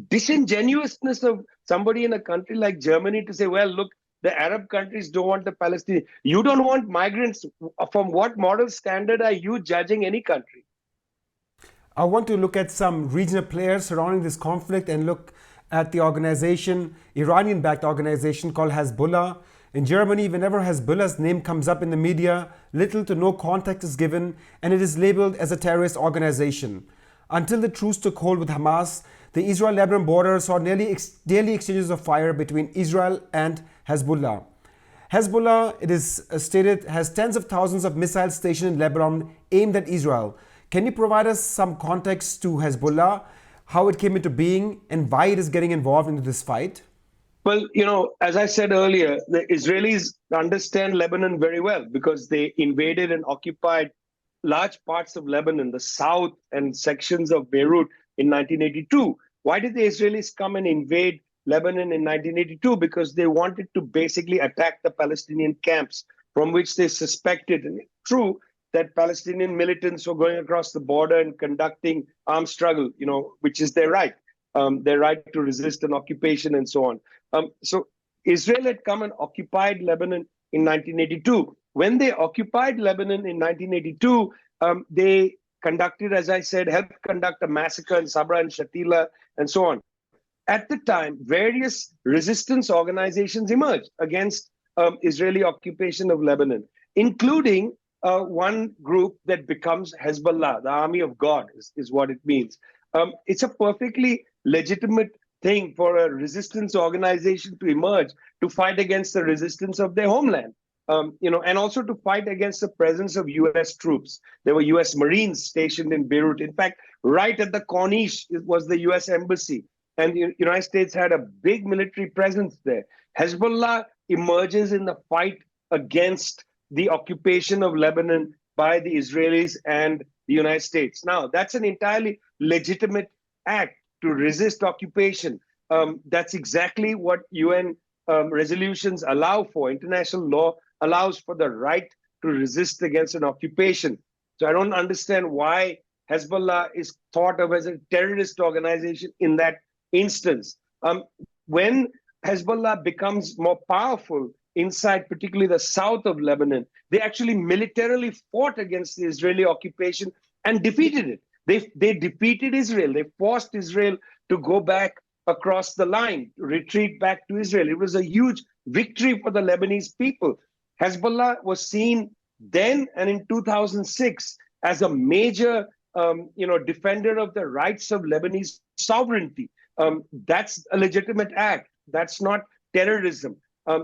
Disingenuousness of somebody in a country like Germany to say, well, look, the Arab countries don't want the Palestinians. You don't want migrants. From what moral standard are you judging any country? I want to look at some regional players surrounding this conflict and look at the organization, Iranian-backed organization called Hezbollah. In Germany, whenever Hezbollah's name comes up in the media, little to no context is given and it is labeled as a terrorist organization. Until the truce took hold with Hamas, the Israel-Lebanon border saw nearly daily exchanges of fire between Israel and Hezbollah. Hezbollah, it is stated, has tens of thousands of missiles stationed in Lebanon aimed at Israel. Can you provide us some context to Hezbollah, how it came into being, and why it is getting involved into this fight? Well, as I said earlier, the Israelis understand Lebanon very well because they invaded and occupied large parts of Lebanon, the south and sections of Beirut in 1982. Why did the Israelis come and invade Lebanon in 1982? Because they wanted to basically attack the Palestinian camps from which they suspected, and it's true, that Palestinian militants were going across the border and conducting armed struggle, which is their right to resist an occupation and so on. So Israel had come and occupied Lebanon in 1982. When they occupied Lebanon in 1982, they conducted, as I said, helped conduct a massacre in Sabra and Shatila and so on. At the time, various resistance organizations emerged against Israeli occupation of Lebanon, including one group that becomes Hezbollah, the army of God is what it means. It's a perfectly legitimate thing for a resistance organization to emerge to fight against the resistance of their homeland, and also to fight against the presence of U.S. troops. There were U.S. Marines stationed in Beirut. In fact, right at the Corniche was the U.S. embassy, and the United States had a big military presence there. Hezbollah emerges in the fight against the occupation of Lebanon by the Israelis and the United States. Now, that's an entirely legitimate act to resist occupation. That's exactly what UN resolutions allow for. International law allows for the right to resist against an occupation. So I don't understand why Hezbollah is thought of as a terrorist organization in that instance. When Hezbollah becomes more powerful inside, particularly the south of Lebanon. They actually militarily fought against the Israeli occupation and defeated it. They defeated Israel. They forced Israel to go back across the line, retreat back to Israel. It was a huge victory for the Lebanese people. Hezbollah was seen then and in 2006 as a major defender of the rights of Lebanese sovereignty. That's a legitimate act. That's not terrorism.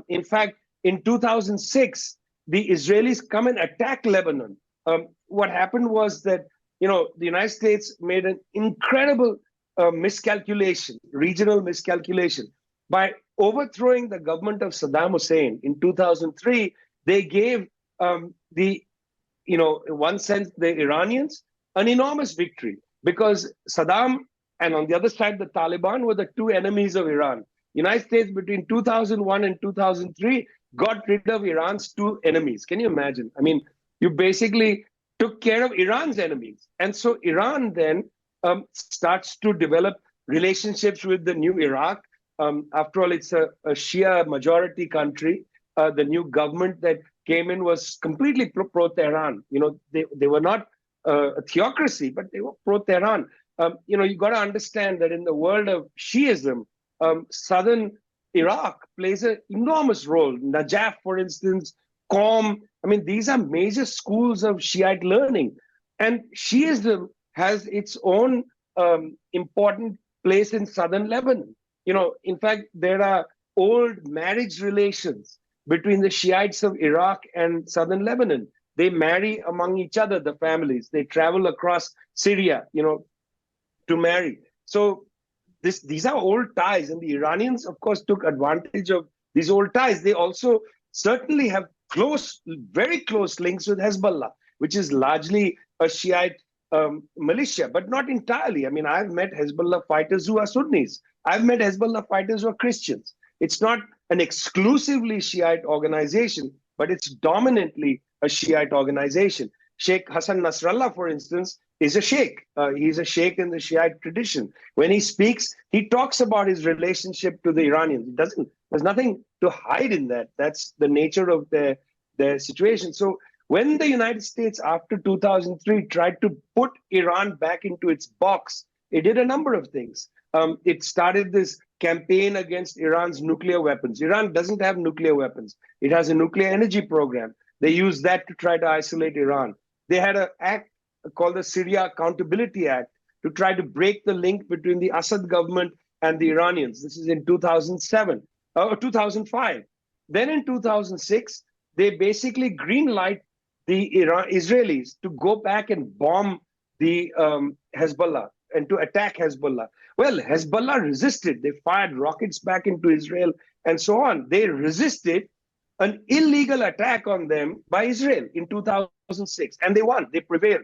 In fact, in 2006, the Israelis come and attack Lebanon. What happened was that, the United States made an incredible miscalculation, regional miscalculation. By overthrowing the government of Saddam Hussein in 2003, they gave in one sense, the Iranians an enormous victory, because Saddam and on the other side, the Taliban were the two enemies of Iran. United States between 2001 and 2003 got rid of Iran's two enemies. Can you imagine? I mean, you basically took care of Iran's enemies. And so Iran then starts to develop relationships with the new Iraq. After all, it's a Shia majority country. The new government that came in was completely pro-Tehran. They were not a theocracy, but they were pro-Tehran. You got to understand that in the world of Shiism, southern Iraq plays an enormous role. Najaf, for instance, Qom. I mean, these are major schools of Shiite learning. And Shiism has its own important place in southern Lebanon. In fact, there are old marriage relations between the Shiites of Iraq and southern Lebanon. They marry among each other, the families. They travel across Syria, to marry. So these are old ties, and the Iranians, of course, took advantage of these old ties. They also certainly have very close links with Hezbollah, which is largely a Shiite militia, but not entirely. I mean, I've met Hezbollah fighters who are Sunnis. I've met Hezbollah fighters who are Christians. It's not an exclusively Shiite organization, but it's dominantly a Shiite organization. Sheikh Hassan Nasrallah, for instance, is a sheikh. He's a sheikh in the Shiite tradition. When he speaks, he talks about his relationship to the Iranians. There's nothing to hide in that. That's the nature of their situation. So when the United States, after 2003, tried to put Iran back into its box, it did a number of things. It started this campaign against Iran's nuclear weapons. Iran doesn't have nuclear weapons. It has a nuclear energy program. They used that to try to isolate Iran. They had an act called the Syria Accountability Act to try to break the link between the Assad government and the Iranians. This is in 2005. Then in 2006, they basically greenlight the Israelis to go back and bomb the Hezbollah and to attack Hezbollah. Well, Hezbollah resisted. They fired rockets back into Israel and so on. They resisted an illegal attack on them by Israel in 2006, and they won. They prevailed.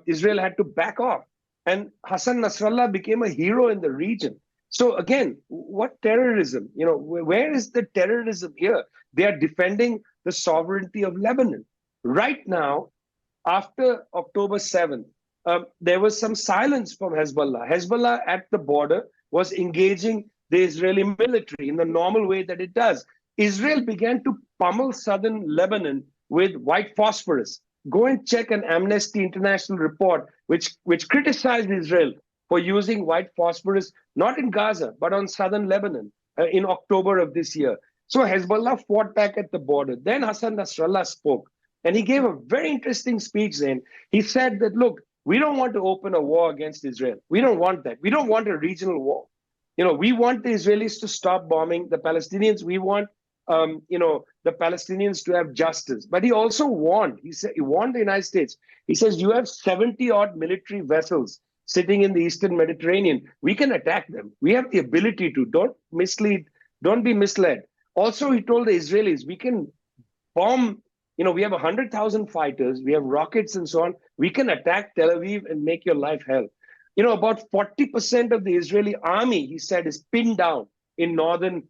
Israel had to back off, and Hassan Nasrallah became a hero in the region. So again, what terrorism? Where is the terrorism here? They are defending the sovereignty of Lebanon. Right now, after October 7th, there was some silence from Hezbollah. Hezbollah at the border was engaging the Israeli military in the normal way that it does. Israel began to pummel southern Lebanon with white phosphorus. Go and check an Amnesty International report which criticized Israel for using white phosphorus, not in Gaza, but on southern Lebanon in October of this year. So Hezbollah fought back at the border. Then Hassan Nasrallah spoke, and he gave a very interesting speech then. He said that, look, we don't want to open a war against Israel. We don't want that. We don't want a regional war. We want the Israelis to stop bombing the Palestinians. We want the Palestinians to have justice. But he also warned, he warned the United States. He says, you have 70 odd military vessels sitting in the Eastern Mediterranean. We can attack them. We have the ability to. Don't be misled. Also, he told the Israelis, we can bomb, we have 100,000 fighters, we have rockets and so on. We can attack Tel Aviv and make your life hell. About 40% of the Israeli army, he said, is pinned down in northern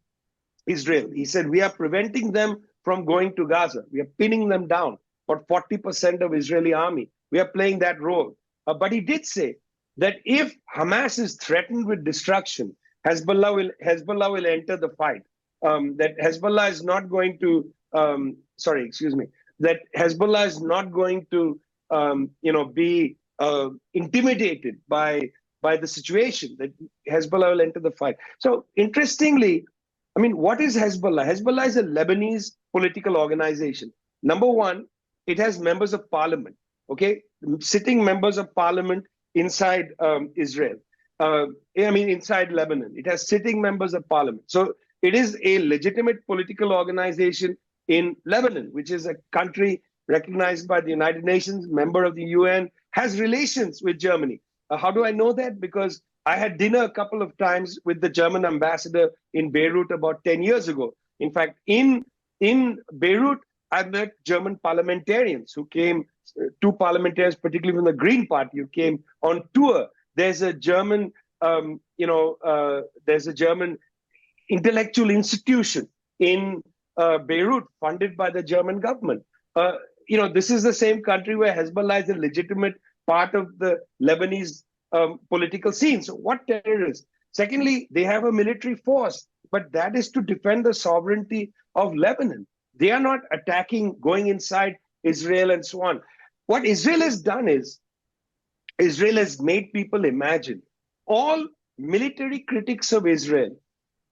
Israel. He said, we are preventing them from going to Gaza. We are pinning them down. About 40% of Israeli army. We are playing that role. But he did say that if Hamas is threatened with destruction, Hezbollah will enter the fight. that Hezbollah is not going to, that Hezbollah is not going to, be intimidated by the situation, that Hezbollah will enter the fight. So interestingly, I mean, what is Hezbollah? Hezbollah is a Lebanese political organization. Number one, it has members of parliament, okay? Sitting members of parliament inside Israel. Inside Lebanon. It has sitting members of parliament. So it is a legitimate political organization in Lebanon, which is a country recognized by the United Nations, member of the UN, has relations with Germany. How do I know that? Because I had dinner a couple of times with the German ambassador in Beirut about 10 years ago. In fact, in Beirut, I met German parliamentarians who came, two parliamentarians, particularly from the Green Party, who came on tour. There's a German, intellectual institution in Beirut funded by the German government. This is the same country where Hezbollah is a legitimate part of the Lebanese political scene. So what terrorists? Secondly, they have a military force, but that is to defend the sovereignty of Lebanon. They are not attacking, going inside Israel and so on. What Israel has done is, Israel has made people imagine all military critics of Israel,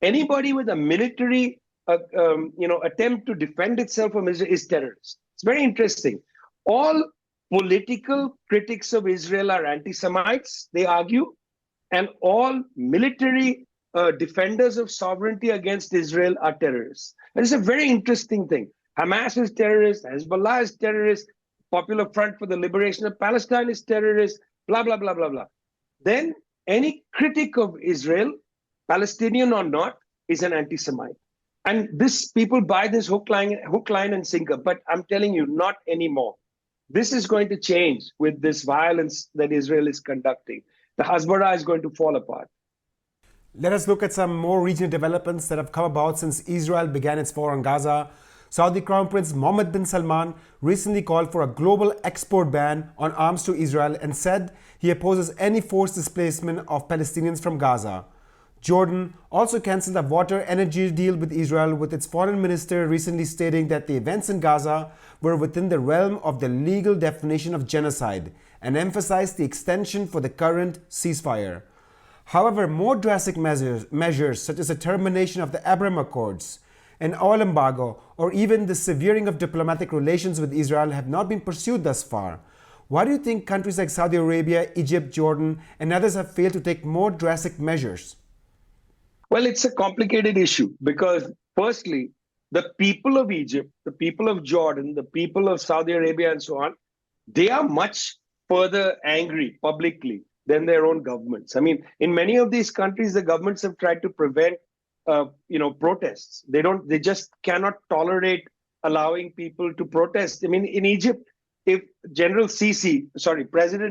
anybody with a military attempt to defend itself from Israel is terrorist. It's very interesting. All political critics of Israel are anti-Semites, they argue, and all military defenders of sovereignty against Israel are terrorists. And it's a very interesting thing. Hamas is terrorist, Hezbollah is terrorist, Popular Front for the Liberation of Palestine is terrorist, blah, blah, blah, blah, blah. Then any critic of Israel, Palestinian or not, is an anti-Semite. And this people buy this hook, line, and sinker. But I'm telling you, not anymore. This is going to change with this violence that Israel is conducting. The Hezbollah is going to fall apart. Let us look at some more regional developments that have come about since Israel began its war on Gaza. Saudi Crown Prince Mohammed bin Salman recently called for a global export ban on arms to Israel and said he opposes any forced displacement of Palestinians from Gaza. Jordan also cancelled a water energy deal with Israel, with its foreign minister recently stating that the events in Gaza were within the realm of the legal definition of genocide and emphasized the extension for the current ceasefire. However, more drastic measures such as the termination of the Abraham Accords, an oil embargo, or even the severing of diplomatic relations with Israel have not been pursued thus far. Why do you think countries like Saudi Arabia, Egypt, Jordan, and others have failed to take more drastic measures? Well, it's a complicated issue because, firstly, the people of Egypt, the people of Jordan, the people of Saudi Arabia, and so on, they are much further angry publicly than their own governments. I mean, in many of these countries, the governments have tried to prevent, protests. They just cannot tolerate allowing people to protest. I mean, in Egypt, if President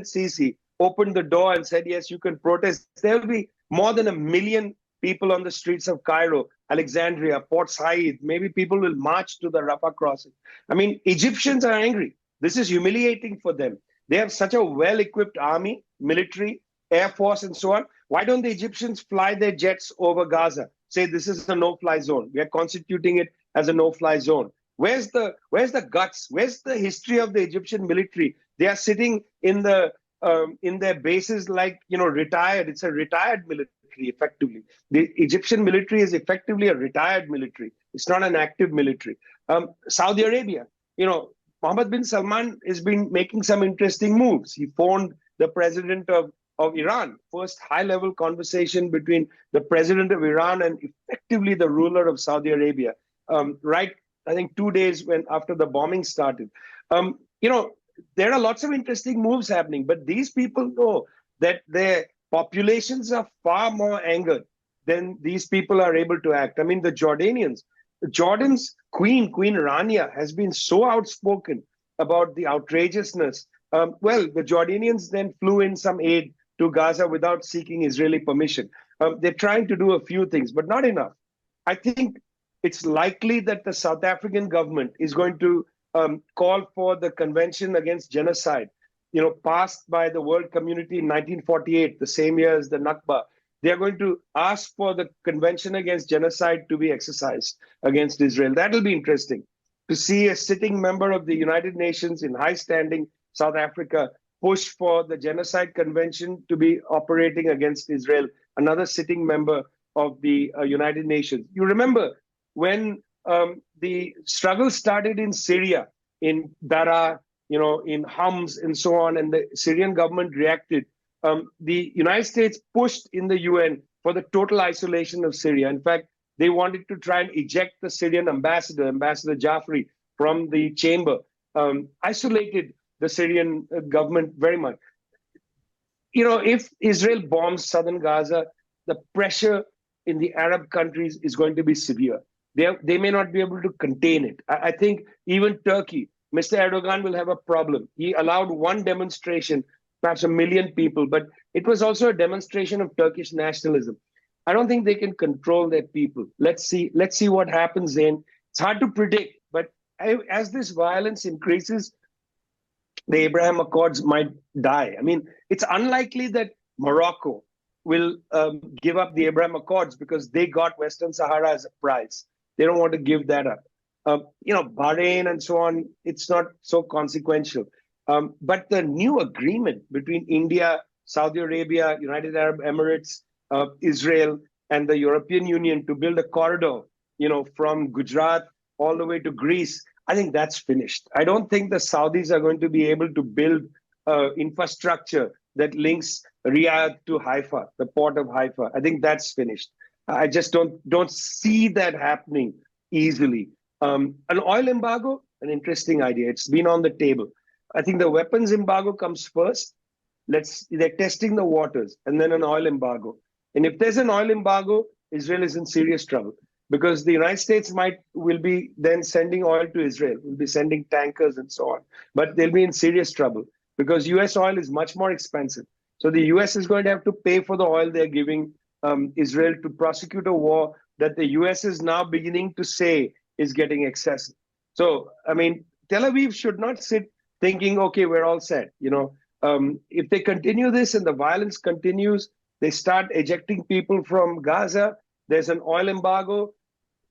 Sisi opened the door and said, yes, you can protest, there will be more than 1 million people on the streets of Cairo, Alexandria, Port Said. Maybe people will march to the Rafah crossing. I mean, Egyptians are angry. This is humiliating for them. They have such a well-equipped army, military, air force, and so on. Why don't the Egyptians fly their jets over Gaza? Say this is a no-fly zone. We are constituting it as a no-fly zone. Where's the guts? Where's the history of the Egyptian military? They are sitting in their bases like, retired. It's a retired military, effectively. The Egyptian military is effectively a retired military. It's not an active military. Saudi Arabia, Mohammed bin Salman has been making some interesting moves. He phoned the president of Iran, first high-level conversation between the president of Iran and effectively the ruler of Saudi Arabia, I think 2 days after the bombing started. There are lots of interesting moves happening, but these people know that their populations are far more angered than these people are able to act. I mean, the Jordanians, Jordan's Queen Rania, has been so outspoken about the outrageousness. The Jordanians then flew in some aid to Gaza without seeking Israeli permission. They're trying to do a few things, but not enough. I think it's likely that the South African government is going to call for the Convention Against Genocide, passed by the world community in 1948, the same year as the Nakba, They are going to ask for the Convention Against Genocide to be exercised against Israel. That'll be interesting to see a sitting member of the United Nations in high standing South Africa push for the Genocide Convention to be operating against Israel, another sitting member of the United Nations. You remember when the struggle started in Syria, in Daraa, in Homs and so on, and the Syrian government reacted. The United States pushed in the UN for the total isolation of Syria. In fact, they wanted to try and eject the Syrian ambassador, Ambassador Jafri, from the chamber, isolated the Syrian government very much. If Israel bombs southern Gaza, the pressure in the Arab countries is going to be severe. They may not be able to contain it. I think even Turkey, Mr. Erdogan will have a problem. He allowed one demonstration, perhaps 1 million people, but it was also a demonstration of Turkish nationalism. I don't think they can control their people. Let's see what happens then. It's hard to predict, but as this violence increases, the Abraham Accords might die. I mean, it's unlikely that Morocco will give up the Abraham Accords because they got Western Sahara as a prize. They don't want to give that up. Bahrain and so on, it's not so consequential. But the new agreement between India, Saudi Arabia, United Arab Emirates, Israel, and the European Union to build a corridor, from Gujarat all the way to Greece, I think that's finished. I don't think the Saudis are going to be able to build infrastructure that links Riyadh to Haifa, the port of Haifa. I think that's finished. I just don't see that happening easily. An oil embargo, an interesting idea. It's been on the table. I think the weapons embargo comes first. They're testing the waters, and then an oil embargo. And if there's an oil embargo, Israel is in serious trouble because the United States will be then sending oil to Israel, will be sending tankers and so on. But they'll be in serious trouble because US oil is much more expensive. So the US is going to have to pay for the oil they're giving Israel to prosecute a war that the US is now beginning to say is getting excessive. So, I mean, Tel Aviv should not sit thinking, okay, we're all set. If they continue this and the violence continues, they start ejecting people from Gaza, there's an oil embargo,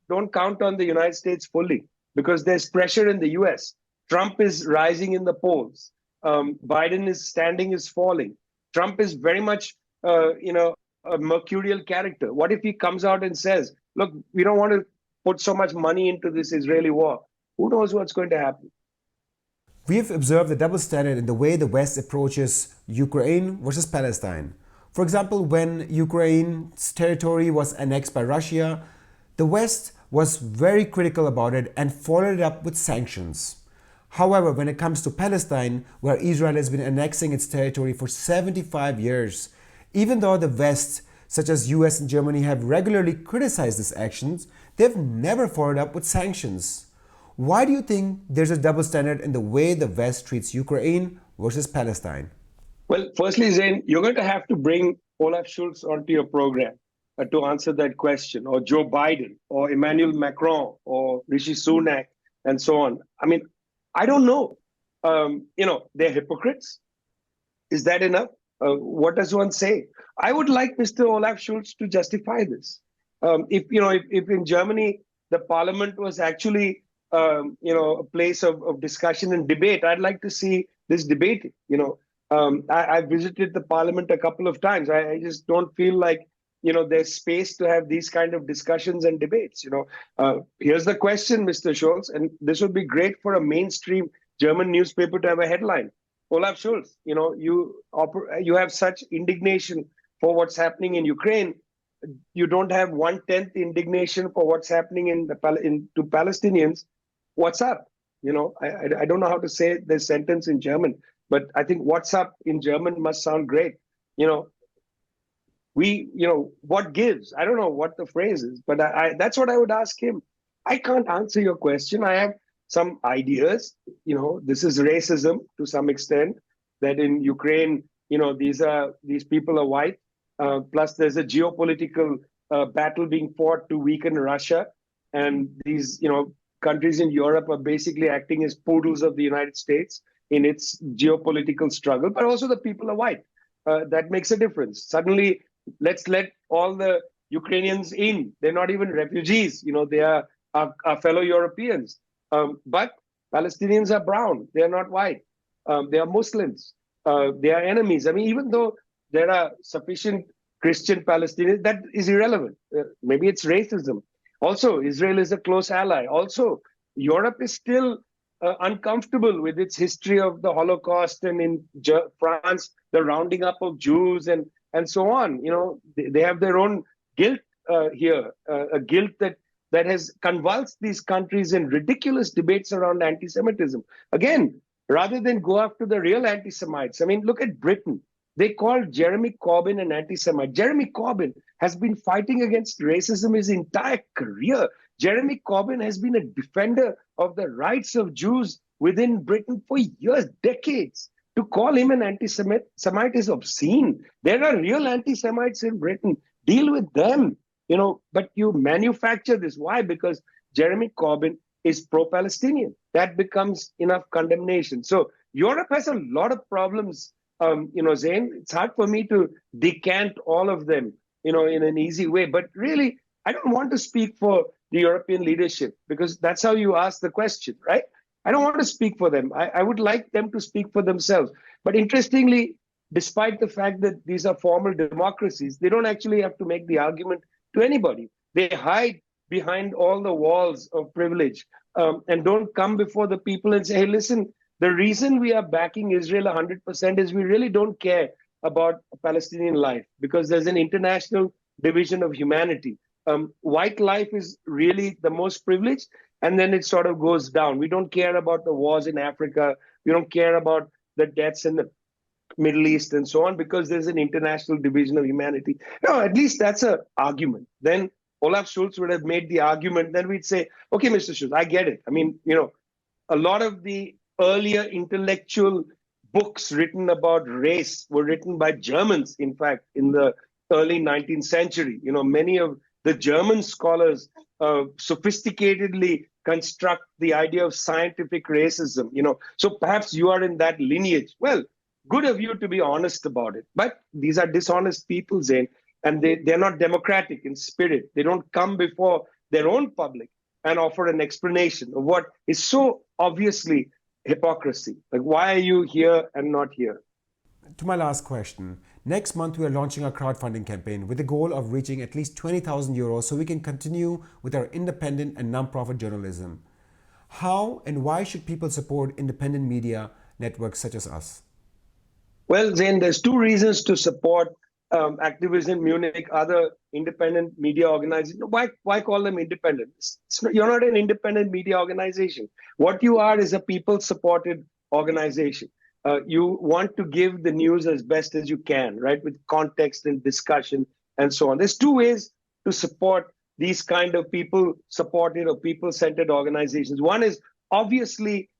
don't count on the United States fully because there's pressure in the US. Trump is rising in the polls. Biden's standing is falling. Trump is very much, a mercurial character. What if he comes out and says, look, we don't want to put so much money into this Israeli war? Who knows what's going to happen? We have observed the double standard in the way the West approaches Ukraine versus Palestine. For example, when Ukraine's territory was annexed by Russia, the West was very critical about it and followed it up with sanctions. However, when it comes to Palestine, where Israel has been annexing its territory for 75 years, even though the West, such as US and Germany, have regularly criticized these actions, they've never followed up with sanctions. Why do you think there's a double standard in the way the West treats Ukraine versus Palestine? Well, firstly, Zain, you're going to have to bring Olaf Scholz onto your program to answer that question, or Joe Biden, or Emmanuel Macron, or Rishi Sunak, and so on. I mean, I don't know. They're hypocrites. Is that enough? What does one say? I would like Mr. Olaf Scholz to justify this. If in Germany the parliament was actually a place of discussion and debate, I'd like to see this debated. I visited the parliament a couple of times. I just don't feel like there's space to have these kind of discussions and debates. Here's the question, Mr. Scholz, and this would be great for a mainstream German newspaper to have a headline. Olaf Scholz, you have such indignation for what's happening in Ukraine. You don't have 1/10 indignation for what's happening to Palestinians. What's up? I don't know how to say this sentence in German, but I think what's up in German must sound great. What gives? I don't know what the phrase is, but that's what I would ask him. I can't answer your question. I have some ideas. This is racism to some extent, that in Ukraine, these people are white. Plus, there's a geopolitical battle being fought to weaken Russia. And these, countries in Europe are basically acting as poodles of the United States in its geopolitical struggle. But also the people are white. That makes a difference. Suddenly, let's let all the Ukrainians in. They're not even refugees. They are our fellow Europeans. But Palestinians are brown. They are not white. They are Muslims. They are enemies. I mean, even though there are sufficient Christian Palestinians, that is irrelevant. Maybe it's racism. Also, Israel is a close ally. Also, Europe is still uncomfortable with its history of the Holocaust, and in France, the rounding up of Jews and so on. They have their own guilt here, a guilt that has convulsed these countries in ridiculous debates around anti-Semitism. Again, rather than go after the real anti-Semites, I mean, look at Britain. They called Jeremy Corbyn an anti-Semite. Jeremy Corbyn has been fighting against racism his entire career. Jeremy Corbyn has been a defender of the rights of Jews within Britain for years, decades. To call him an anti-Semite is obscene. There are real anti-Semites in Britain. Deal with them, but you manufacture this. Why? Because Jeremy Corbyn is pro-Palestinian. That becomes enough condemnation. So Europe has a lot of problems, Zain. It's hard for me to decant all of them, in an easy way. But really, I don't want to speak for the European leadership, because that's how you ask the question, right? I don't want to speak for them. I would like them to speak for themselves. But interestingly, despite the fact that these are formal democracies, they don't actually have to make the argument to anybody. They hide behind all the walls of privilege and don't come before the people and say, hey, listen, the reason we are backing Israel 100% is we really don't care about Palestinian life, because there's an international division of humanity. White life is really the most privileged, and then it sort of goes down. We don't care about the wars in Africa. We don't care about the deaths in the Middle East and so on, because there's an international division of humanity. No, at least that's an argument. Then Olaf Scholz would have made the argument. Then we'd say, okay, Mr. Scholz, I get it. I mean, a lot of the earlier intellectual books written about race were written by Germans, in fact, in the early 19th century. Many of the German scholars sophisticatedly construct the idea of scientific racism. So perhaps you are in that lineage. Well, good of you to be honest about it. But these are dishonest people, Zain, and they're not democratic in spirit. They don't come before their own public and offer an explanation of what is so obviously hypocrisy. Like, why are you here and not here? To my last question. Next month, we are launching a crowdfunding campaign with the goal of reaching at least 20,000 euros so we can continue with our independent and non-profit journalism. How and why should people support independent media networks such as us? Well, Zain, there's two reasons to support acTVism, Munich, other independent media organizations. Why call them independent? You're not an independent media organization. What you are is a people-supported organization. You want to give the news as best as you can, right, with context and discussion and so on. There's two ways to support these kind of people-supported or people-centered organizations. One is obviously,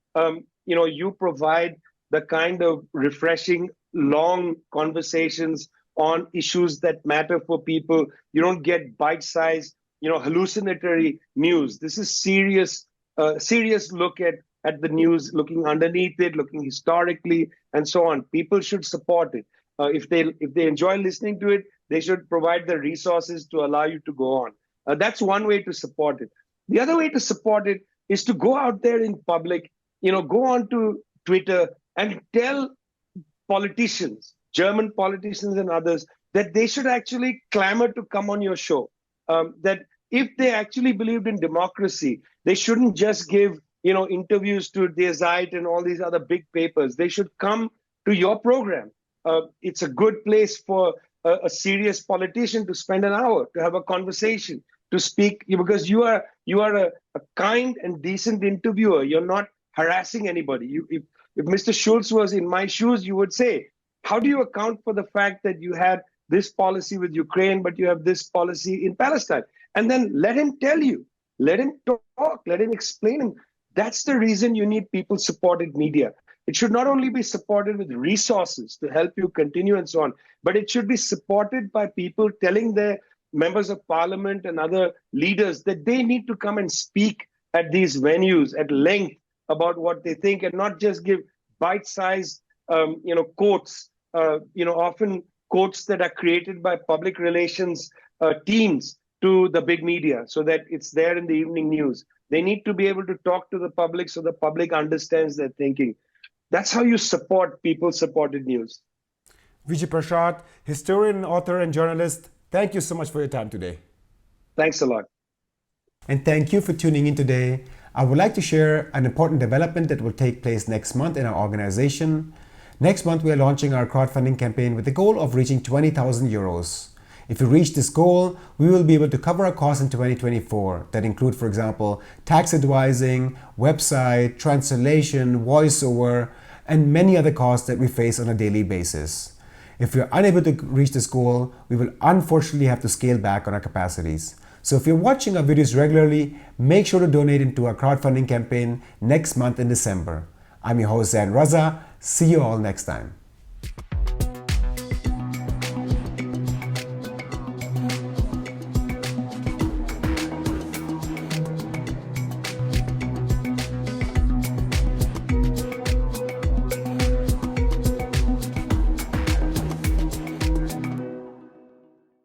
you provide the kind of refreshing, long conversations on issues that matter for people. You don't get bite-sized, hallucinatory news. This is serious look at the news, looking underneath it, looking historically, and so on. People should support it. If they enjoy listening to it, they should provide the resources to allow you to go on. That's one way to support it. The other way to support it is to go out there in public, go on to Twitter and tell politicians, German politicians and others, that they should actually clamor to come on your show. That if they actually believed in democracy, they shouldn't just give interviews to Der Zeit and all these other big papers. They should come to your program. It's a good place for a serious politician to spend an hour, to have a conversation, to speak, because you are a kind and decent interviewer. You're not harassing anybody. If Mr. Scholz was in my shoes, you would say, how do you account for the fact that you had this policy with Ukraine, but you have this policy in Palestine? And then let him tell you, let him talk, let him explain him. That's the reason you need people-supported media. It should not only be supported with resources to help you continue and so on, but it should be supported by people telling their members of parliament and other leaders that they need to come and speak at these venues at length about what they think, and not just give bite-sized, quotes, often quotes that are created by public relations teams to the big media so that it's there in the evening news. They need to be able to talk to the public so the public understands their thinking. That's how you support people-supported news. Vijay Prashad, historian, author, and journalist, thank you so much for your time today. Thanks a lot. And thank you for tuning in today. I would like to share an important development that will take place next month in our organization. Next month, we are launching our crowdfunding campaign with the goal of reaching 20,000 euros. If we reach this goal, we will be able to cover our costs in 2024 that include, for example, tax advising, website, translation, voiceover, and many other costs that we face on a daily basis. If we are unable to reach this goal, we will unfortunately have to scale back on our capacities. So if you're watching our videos regularly, make sure to donate into our crowdfunding campaign next month in December. I'm your host, Zain Raza. See you all next time.